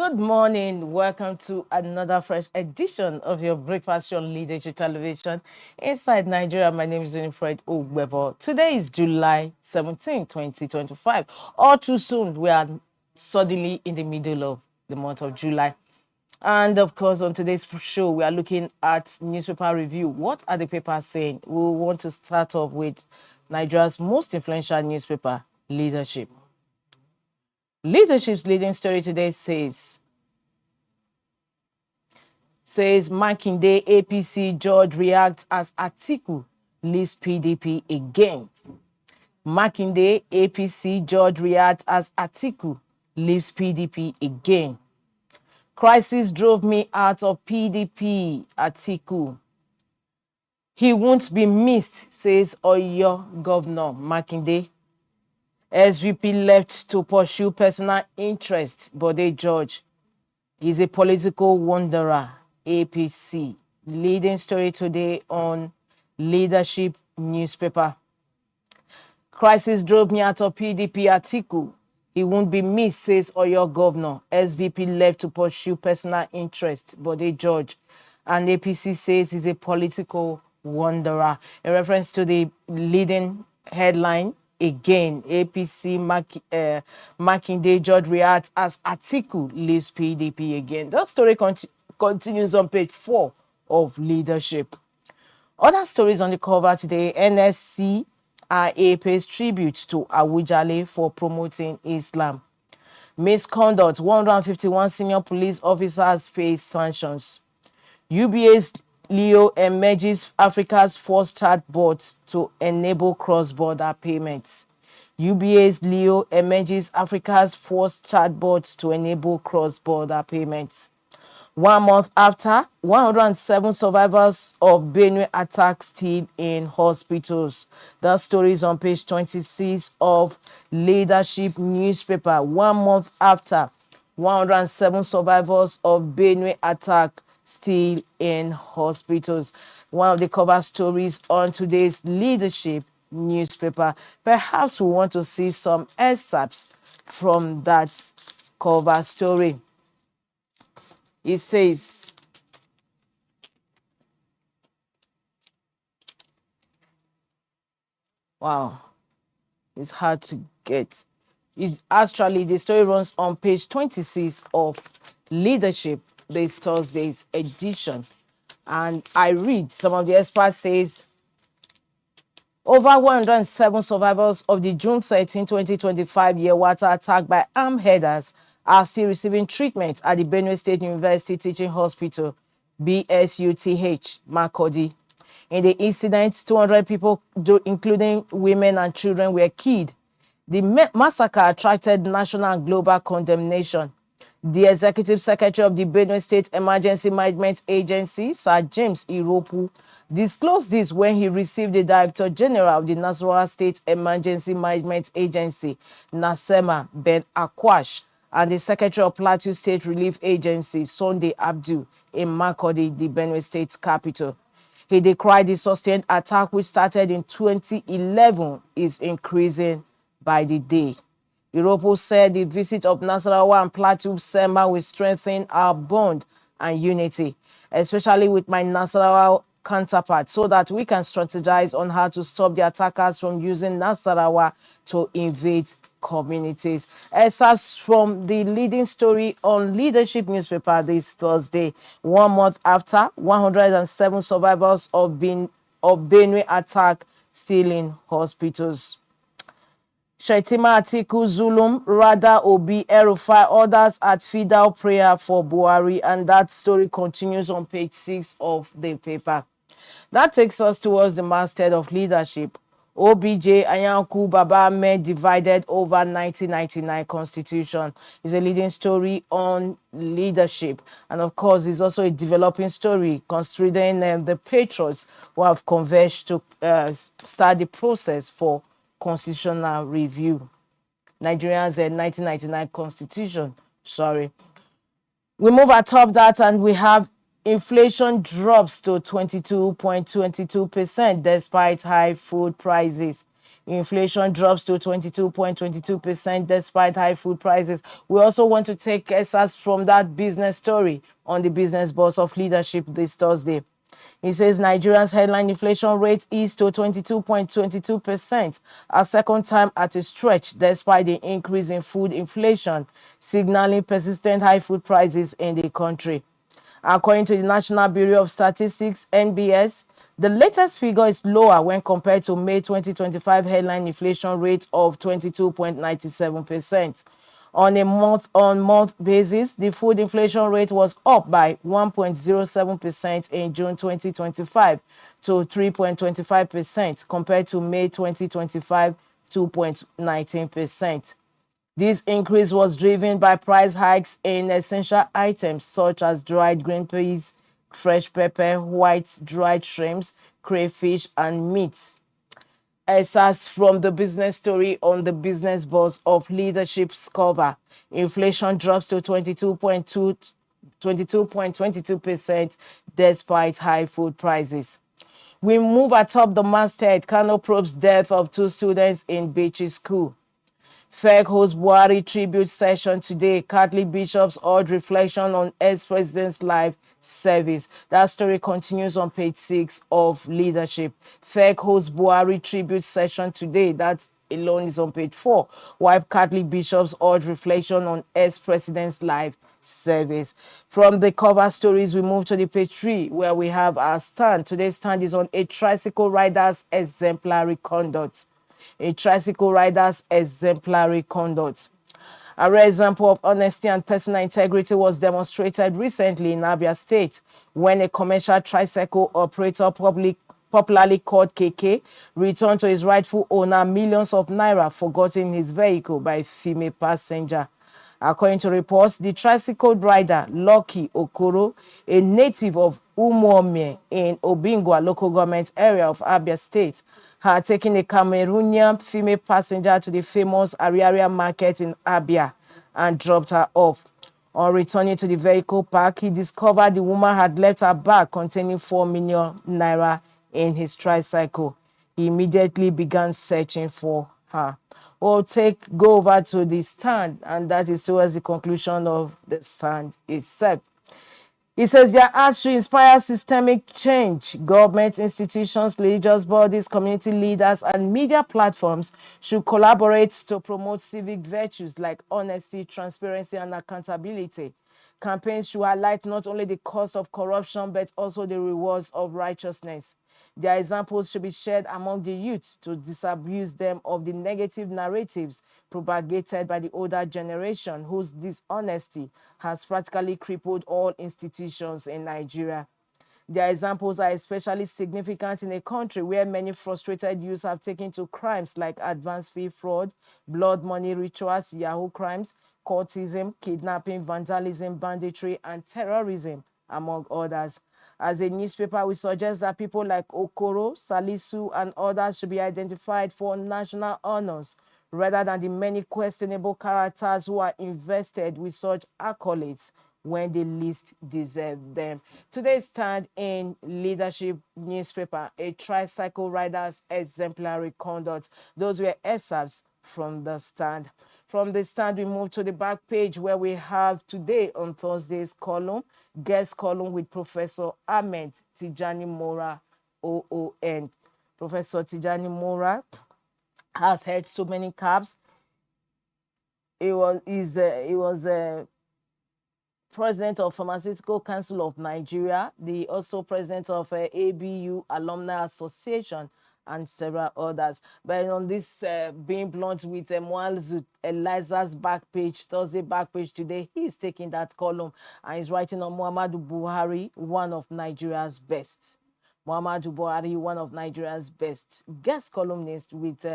Good morning. Welcome to another fresh edition of your Breakfast on Leadership Television inside Nigeria. My name is Winifred Ogbebo. Today is July 17, 2025. All too soon, we are suddenly in the middle of the month of July. And of course, on today's show, we are looking at newspaper review. What are the papers saying? We want to start off with Nigeria's most influential newspaper, Leadership. Leadership's leading story today says Makinde APC judge reacts as Atiku leaves PDP again. Makinde APC judge reacts as Atiku leaves PDP again. Crisis drove me out of PDP, Atiku. He won't be missed, says Oyo Governor Makinde. SVP left to pursue personal interests, but they judge. He's a political wanderer, APC. Leading story today on Leadership newspaper. Crisis drove me out of PDP, Atiku. He won't be missed, says Oyo Governor. SVP left to pursue personal interests, but they judge. And APC says he's a political wanderer. In reference to the leading headline, again, APC Makinde judge reacts as Atiku leaves PDP again. That story continues on page 4 of Leadership. Other stories on the cover today, NSCIA pays tribute to Awujale for promoting Islam. Misconduct, 151 senior police officers face sanctions. UBA's Leo emerges Africa's first chatbot to enable cross-border payments. UBA's Leo emerges Africa's first chatbot to enable cross-border payments. 1 month after, 107 survivors of Benue attack still in hospitals. The story is on page 26 of Leadership newspaper. 1 month after, 107 survivors of Benue attack still in hospitals. One of the cover stories on today's Leadership newspaper. Perhaps we want to see some excerpts from that cover story. It says, wow, it's hard to get. Actually, the story runs on page 26 of Leadership, this Thursday's edition. And I read, some of the experts says, over 107 survivors of the June 13, 2025 Yewata attack by armed herders are still receiving treatment at the Benue State University Teaching Hospital, BSUTH, Makurdi. In the incident, 200 people, including women and children, were killed. The massacre attracted national and global condemnation. The Executive Secretary of the Benue State Emergency Management Agency, Sir James Iropu, disclosed this when he received the Director General of the Nasarawa State Emergency Management Agency, Nasema Ben Akwash, and the Secretary of Plateau State Relief Agency, Sunday Abdul, in Makurdi, the Benue State capital. He decried the sustained attack, which started in 2011, is increasing by the day. Iropo said the visit of Nasarawa and Plateau Sema will strengthen our bond and unity, especially with my Nasarawa counterpart, so that we can strategize on how to stop the attackers from using Nasarawa to invade communities. Excerpts from the leading story on Leadership newspaper this Thursday. 1 month after, 107 survivors of Benue attack still in hospitals. Shetima Atiku Zulum, Rada Obi Erufai, others at Fidal prayer for Buhari, and that story continues on page 6 of the paper. That takes us towards the masthead of Leadership. OBJ Anyanku Baba Ahmed divided over 1999 Constitution is a leading story on Leadership. And of course, it's also a developing story considering the patriots who have converged to start the process for constitutional review. Nigeria's 1999 Constitution, sorry. We move atop that and we have inflation drops to 22.22% despite high food prices. Inflation drops to 22.22% despite high food prices. We also want to take excerpts from that business story on the Business Boss of Leadership this Thursday. He says Nigeria's headline inflation rate is to 22.22%, a second time at a stretch despite the increase in food inflation, signaling persistent high food prices in the country. According to the National Bureau of Statistics, NBS, the latest figure is lower when compared to May 2025 headline inflation rate of 22.97%. On a month-on-month basis, the food inflation rate was up by 1.07% in June 2025 to 3.25% compared to May 2025, 2.19%. This increase was driven by price hikes in essential items such as dried green peas, fresh pepper, white dried shrimps, crayfish, and meat. As from the business story on the Business Boss of Leadership's cover, inflation drops to 22.22% despite high food prices. We move atop the masthead. Kano probes death of 2 students in Bechi School. FEC hosts Buhari tribute session today. Catholic bishops urge reflection on ex-president's life service. That story continues on page 6 of Leadership. FEC hosts Buhari tribute session today. That alone is on page 4. While Catholic bishops urge reflection on ex-president's life service. From the cover stories, we move to the page 3 where we have our stand. Today's stand is on a tricycle rider's exemplary conduct. A tricycle rider's exemplary conduct. A rare example of honesty and personal integrity was demonstrated recently in Abia State when a commercial tricycle operator, popularly called KK, returned to his rightful owner millions of naira forgotten in his vehicle by a female passenger. According to reports, the tricycle rider, Lucky Okoro, a native of Umuomie in Obingwa local government area of Abia State, had taken a Cameroonian female passenger to the famous Ariaria market in Abia and dropped her off. On returning to the vehicle park, he discovered the woman had left her bag containing 4 million naira in his tricycle. He immediately began searching for her. We'll go over to the stand, and that is towards the conclusion of the stand itself. It says they are asked to inspire systemic change. Government institutions, religious bodies, community leaders, and media platforms should collaborate to promote civic virtues like honesty, transparency, and accountability. Campaigns should highlight not only the cost of corruption, but also the rewards of righteousness. Their examples should be shared among the youth to disabuse them of the negative narratives propagated by the older generation, whose dishonesty has practically crippled all institutions in Nigeria. Their examples are especially significant in a country where many frustrated youths have taken to crimes like advance fee fraud, blood money rituals, Yahoo crimes, cultism, kidnapping, vandalism, banditry, and terrorism, among others. As a newspaper, we suggest that people like Okoro, Salisu, and others should be identified for national honors rather than the many questionable characters who are invested with such accolades when they least deserve them. Today's stand in Leadership newspaper, a tricycle rider's exemplary conduct. Those were excerpts from the stand. From the stand, we move to the back page where we have today on Thursday's column, guest column with Professor Ahmed Tijani Mora, OON. Professor Tijani Mora has held so many caps. He was president of Pharmaceutical Council of Nigeria, also president of ABU Alumni Association, and several others. But on this being blunt with Mualzu Eliza's back page, Thursday back page today, he's taking that column and he's writing on Muhammadu Buhari, one of Nigeria's best. Muhammadu Buhari, one of Nigeria's best. Guest columnist with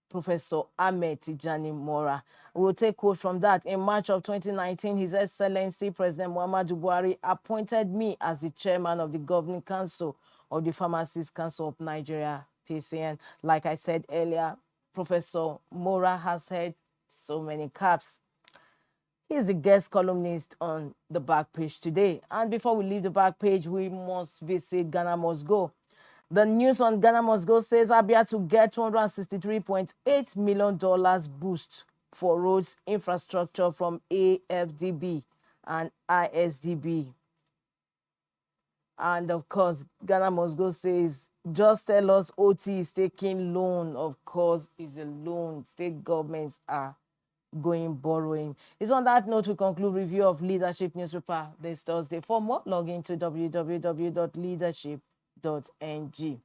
Professor Ahmed Tijani Mora. We'll take quote from that. In March of 2019, His Excellency President Muhammadu Buhari appointed me as the chairman of the Governing Council of the Pharmacists Council of Nigeria, PCN. Like I said earlier, Professor Mora has had so many caps. He's the guest columnist on the back page today. And before we leave the back page, we must visit Ghana Must Go. The news on Ghana Must Go says Abia to get $263.8 million boost for roads infrastructure from AFDB and ISDB. And of course, Ghana Must Go says, just tell us OT is taking loan. Of course, it's a loan. State governments are going borrowing. It's on that note we conclude review of Leadership newspaper this Thursday. For more, log into www.leadership.ng.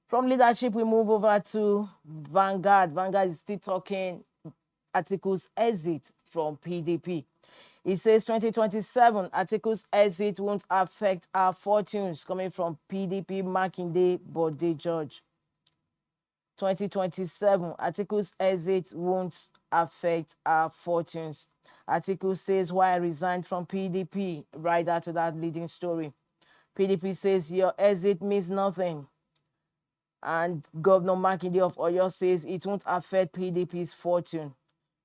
From Leadership, we move over to Vanguard. Vanguard is still talking Atiku's exit from PDP. He says 2027, Atiku's exit won't affect our fortunes, coming from PDP Makinde Bode George. 2027, Atiku's exit won't affect our fortunes. Atiku says why I resigned from PDP, right after that leading story. PDP says your exit means nothing. And Governor Makinde of Oyo says it won't affect PDP's fortune.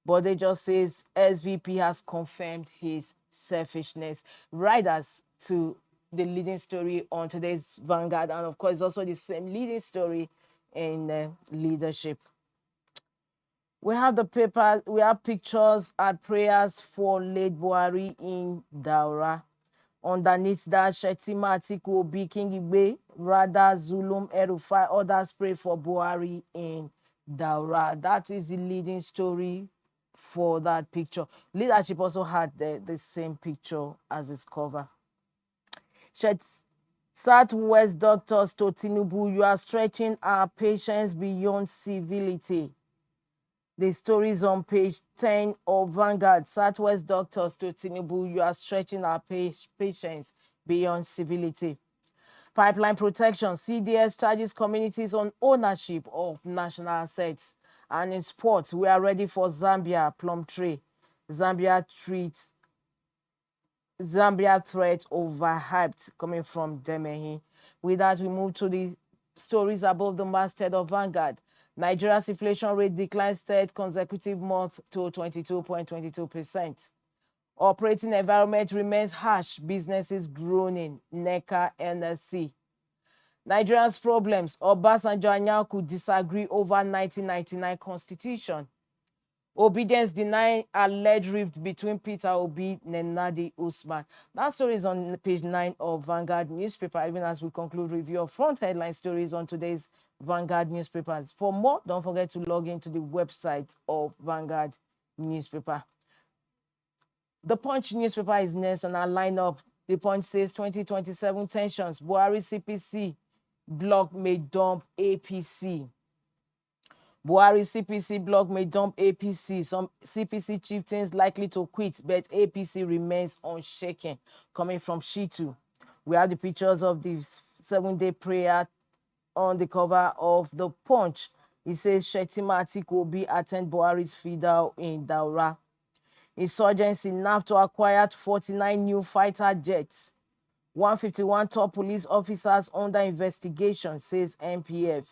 But they just says SVP has confirmed his selfishness. Riders to the leading story on today's Vanguard, and of course also the same leading story in Leadership. We have the paper, we have pictures and prayers for late Buhari in Daura. Underneath that, Shetima, Atiku, Obi, King Igbe, Rada, Zulum, Erufai, others pray for Buhari in Daura. That is the leading story for that picture. Leadership also had the same picture as its cover. Southwest doctors to Tinubu, you are stretching our patience beyond civility. The story is on page 10 of Vanguard. Southwest doctors to Tinubu, you are stretching our patience beyond civility. Pipeline protection, CDS charges communities on ownership of national assets. And in sports, we are ready for Zambia plum tree. Zambia threat overhyped, coming from Demehi. With that, we move to the stories above the masthead of Vanguard. Nigeria's inflation rate declines third consecutive month to 22.22%. Operating environment remains harsh, businesses groaning, NECA, NSC. Nigeria's problems, Obasanjo and Nyaku disagree over 1999 constitution. Obedience denying alleged rift between Peter Obi and Nadi Usman. That story is on page 9 of Vanguard newspaper, even as we conclude review of front headline stories on today's Vanguard newspapers. For more, don't forget to log into the website of Vanguard newspaper. The Punch newspaper is next on our lineup. The Punch says 2027 tensions, Buhari CPC bloc may dump APC. Buhari CPC bloc may dump APC. Some CPC chieftains likely to quit, but APC remains unshaken. Coming from Shitu. We have the pictures of the 7-day prayer on the cover of the Punch. It says Shetima Atiku will be attend Buhari's fidal in Daura. Insurgency enough to acquire 49 new fighter jets. 151 top police officers under investigation, says NPF.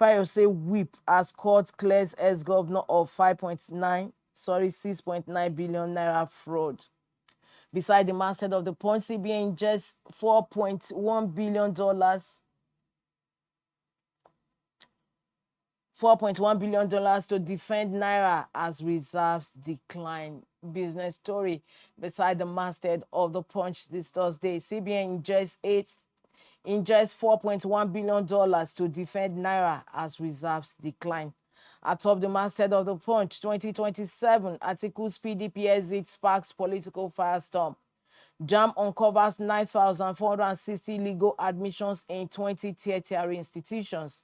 Fayose whip as court clears ex-governor of 6.9 billion naira fraud. Beside the masthead of the Punch, CBN ingests $4.1 billion. $4.1 billion to defend Naira as reserves decline. Business story beside the masthead of the Punch this Thursday. CBN ingests $4.1 billion to defend Naira as reserves decline. Atop the masthead of the Punch, 2027, Atiku's PDP exit sparks political firestorm. JAMB uncovers 9,460 illegal admissions in 20 tertiary institutions.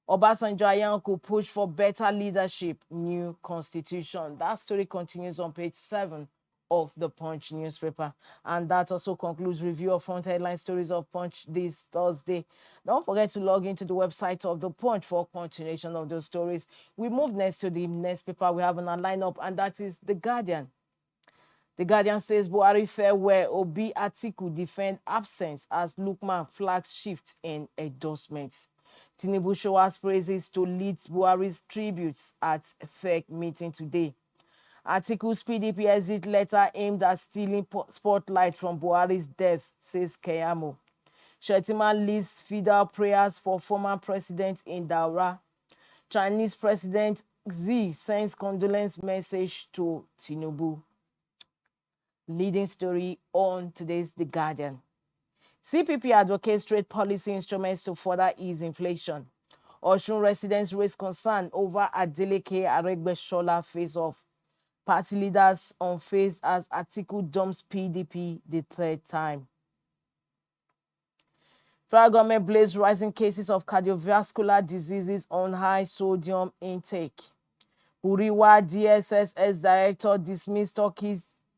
Obasanjo Ayanku push for better leadership, new constitution. That story continues on page 7 of the Punch newspaper. And that also concludes review of front headline stories of Punch this Thursday. Don't forget to log into the website of the Punch for continuation of those stories. We move next to the next paper we have on our lineup, and that is The Guardian. The Guardian says Buhari farewell, Obi Atiku defend absence as Lukman flags shift in endorsements. Tinubu shows praises to lead Buhari's tributes at FEC meeting today. Atiku's PDP exit letter aimed at stealing spotlight from Buhari's death, says Keyamo. Shettima leads fidel prayers for former president in Daura. Chinese President Xi sends condolence message to Tinubu. Leading story on today's The Guardian. CPP advocates trade policy instruments to further ease inflation. Osun residents raise concern over Adeleke Aregbesola face-off. Party leaders unfazed as Atiku dumps PDP the third time. Federal government blames rising cases of cardiovascular diseases on high sodium intake. Uriwa DSSS director dismissed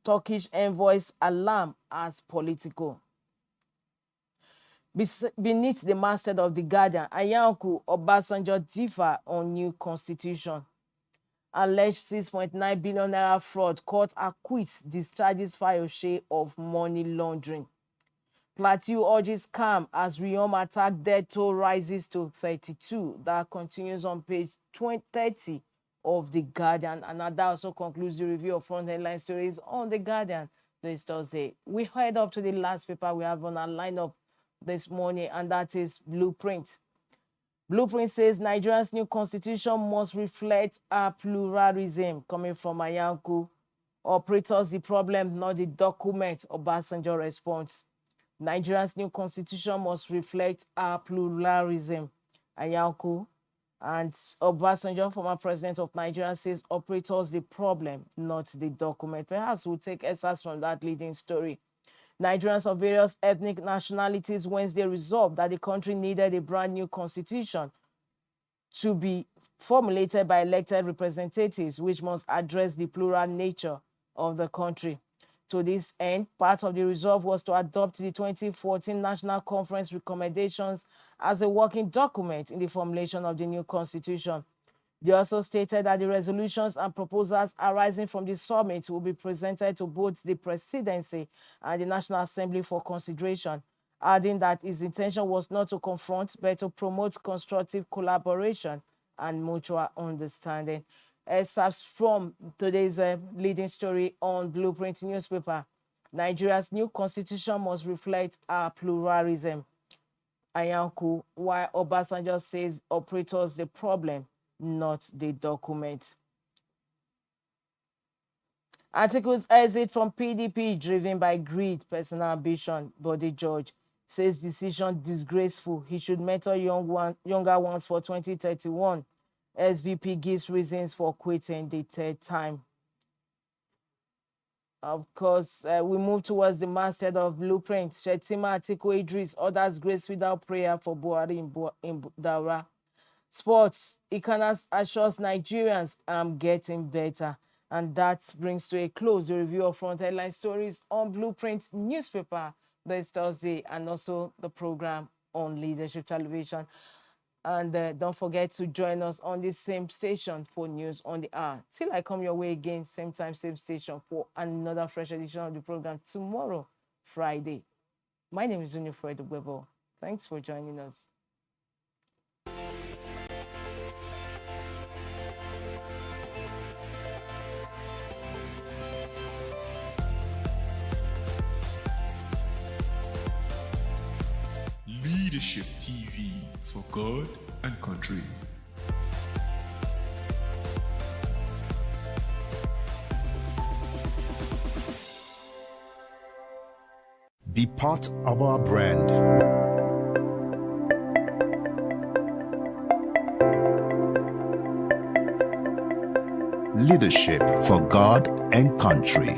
Turkish envoy's alarm as political. Beneath the masthead of The Guardian, Atiku Obasanjo differ on new constitution. Alleged 6.9 billion naira fraud, court acquits discharges Fayose of money laundering. Plateau urges calm as Riom attack death toll rises to 32. That continues on page 30 of The Guardian. And that also concludes the review of front headline stories on The Guardian this Thursday. We head up to the last paper we have on our lineup this morning, and that is Blueprint. Blueprint says Nigeria's new constitution must reflect our pluralism. Coming from Atiku, operators the problem, not the document, Obasanjo response. Nigeria's new constitution must reflect our pluralism. Atiku and Obasanjo, former president of Nigeria, says operators the problem, not the document. Perhaps we'll take excerpts from that leading story. Nigerians of various ethnic nationalities Wednesday resolved that the country needed a brand new constitution to be formulated by elected representatives, which must address the plural nature of the country. To this end, part of the resolve was to adopt the 2014 National Conference recommendations as a working document in the formulation of the new constitution. They also stated that the resolutions and proposals arising from the summit will be presented to both the presidency and the National Assembly for consideration, adding that his intention was not to confront but to promote constructive collaboration and mutual understanding. Excerpts from today's leading story on Blueprint newspaper. Nigeria's new constitution must reflect our pluralism. Atiku, while Obasanjo says operators the problem, not the document. Atiku's exit from PDP driven by greed, personal ambition, Body George says decision disgraceful. He should mentor younger ones for 2031. SVP gives reasons for quitting the third time. Of course, we move towards the masthead of Blueprint. Shettima Atiku Idris orders grace without prayer for Buhari in Daura. Sports, Ikanas assures Nigerians I'm getting better. And that brings to a close the review of front headline stories on Blueprint newspaper this Thursday, and also the program on Leadership Television. And don't forget to join us on this same station for news on the hour. Till I come your way again, same time, same station, for another fresh edition of the program tomorrow, Friday. My name is Winifred Webo. Thanks for joining us. Leadership TV for God and country. Be part of our brand. Leadership for God and country.